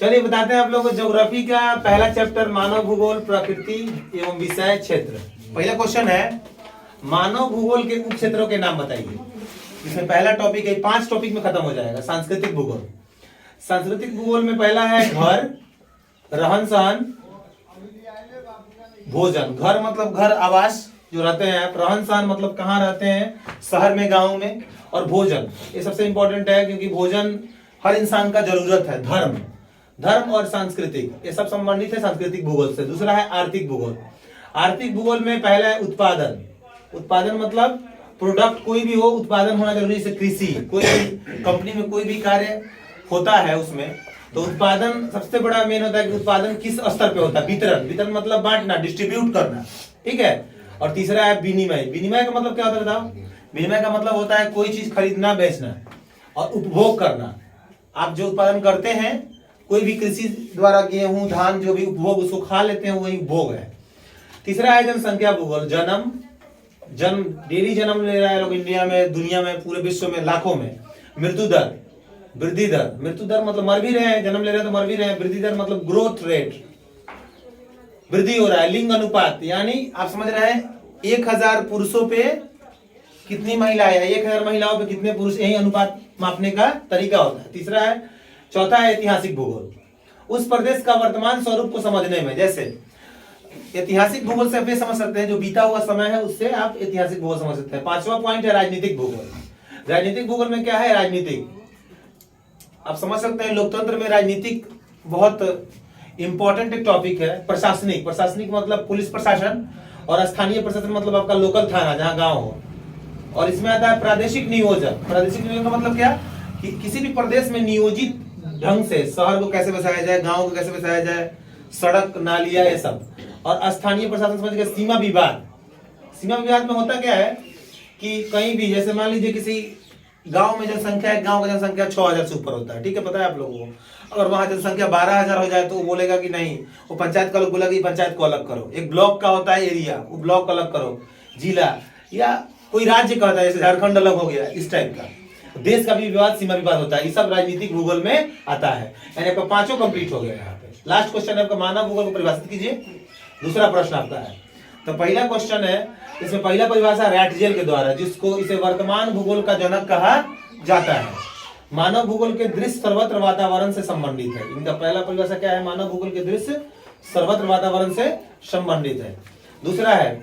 चलिए बताते हैं आप लोगों को ज्योग्राफी का पहला चैप्टर मानव भूगोल प्रकृति एवं विषय क्षेत्र। पहला क्वेश्चन है मानव भूगोल के उप क्षेत्रों के नाम बताइए। इसमें पहला टॉपिक है, 5 टॉपिक में खत्म हो जाएगा। सांस्कृतिक भूगोल, सांस्कृतिक भूगोल में पहला है घर, रहन सहन, भोजन। घर मतलब घर आवास जो रहते हैं आप, रहन सहन मतलब कहाँ रहते हैं, शहर में गांव में, और भोजन ये सबसे इंपॉर्टेंट है क्योंकि भोजन हर इंसान का जरूरत है। धर्म, धर्म और सांस्कृतिक ये सब संबंधित है सांस्कृतिक भूगोल से। दूसरा है आर्थिक भूगोल। आर्थिक भूगोल में पहला है उत्पादन। उत्पादन मतलब प्रोडक्ट कोई भी हो, उत्पादन होना जरूरी है। जैसे कृषि, कोई भी कंपनी में कोई भी कार्य होता है उसमें तो उत्पादन सबसे बड़ा मेन होता है कि उत्पादन किस स्तर पे होता है। वितरण, वितरण मतलब बांटना, डिस्ट्रीब्यूट करना, ठीक है। और तीसरा है विनिमय। विनिमय का मतलब क्या होता है बताओ? विनिमय का मतलब होता है कोई चीज खरीदना बेचना और उपभोग करना। आप जो उत्पादन करते हैं, कोई भी कृषि द्वारा गेहूं धान जो भी उपभोग उसको खा लेते हैं वही उपभोग है। तीसरा है जनसंख्या भूगोल। जन्म डेली जन्म ले रहा है लोग इंडिया में, दुनिया में, पूरे विश्व में लाखों में। मृत्यु दर, वृद्धि दर। मृत्यु दर मतलब मर भी रहे हैं, जन्म ले रहे हैं तो मर भी रहे हैं। वृद्धि दर मतलब ग्रोथ रेट, वृद्धि हो रहा है। लिंग अनुपात यानी आप समझ रहे हैं 1000 पुरुषों पे कितनी महिलाएं हैं, 1000 महिलाओं पे कितने पुरुष, यही अनुपात मापने का तरीका होता है। तीसरा है, चौथा है ऐतिहासिक भूगोल। उस प्रदेश का वर्तमान स्वरूप को समझने में, जैसे ऐतिहासिक भूगोल से आप ये समझ सकते हैं जो बीता हुआ समय है उससे आप ऐतिहासिक भूगोल समझ सकते हैं। 5वां पॉइंट है राजनीतिक भूगोल। राजनीतिक भूगोल में क्या है? राजनीतिक आप समझ सकते हैं लोकतंत्र में राजनीतिक बहुत इंपॉर्टेंट एक टॉपिक है। प्रशासनिक, प्रशासनिक मतलब पुलिस प्रशासन, और स्थानीय प्रशासन मतलब आपका लोकल थाना जहाँ गांव हो। और इसमें आता है प्रादेशिक नियोजन। प्रादेशिक नियोजन का मतलब क्या कि किसी भी प्रदेश में नियोजित ढंग से शहर को कैसे बसाया जाए, गांव को कैसे बसाया जाए, सड़क नालियां ये सब। और स्थानीय प्रशासन समझ गए सीमा विवाद। सीमा विवाद में होता क्या है कि कहीं भी, जैसे मान लीजिए किसी गांव में जनसंख्या है, गांव का जनसंख्या 6000 से ऊपर होता है, ठीक है, पता है आप लोगों को। अगर वहां जनसंख्या 12000 हो जाए तो वो बोलेगा कि नहीं, वो पंचायत का लोग बोलेगा कि पंचायत को अलग करो। एक ब्लॉक का होता है एरिया, वो ब्लॉक को अलग करो, जिला या कोई राज्य का होता है, जैसे झारखंड अलग हो गया, इस टाइप का। देश का भी विवाद, सीमा विवाद होता है। ये सब राजनीतिक भूगोल में आता है। यानी आपका 5 कंप्लीट हो गया यहाँ पे। लास्ट क्वेश्चन है आपका, मानव भूगोल को परिभाषित कीजिए। दूसरा प्रश्न आपका है, तो पहला क्वेश्चन है, इसमें पहला परिभाषा रैटजेल के द्वारा, जिसको इसे वर्तमान भूगोल का जनक कहा जाता है। मानव भूगोल के दृश्य सर्वत्र वातावरण से संबंधित है। इनका पहला परिभाषा क्या है? मानव भूगोल के दृश्य सर्वत्र वातावरण से संबंधित है। दूसरा है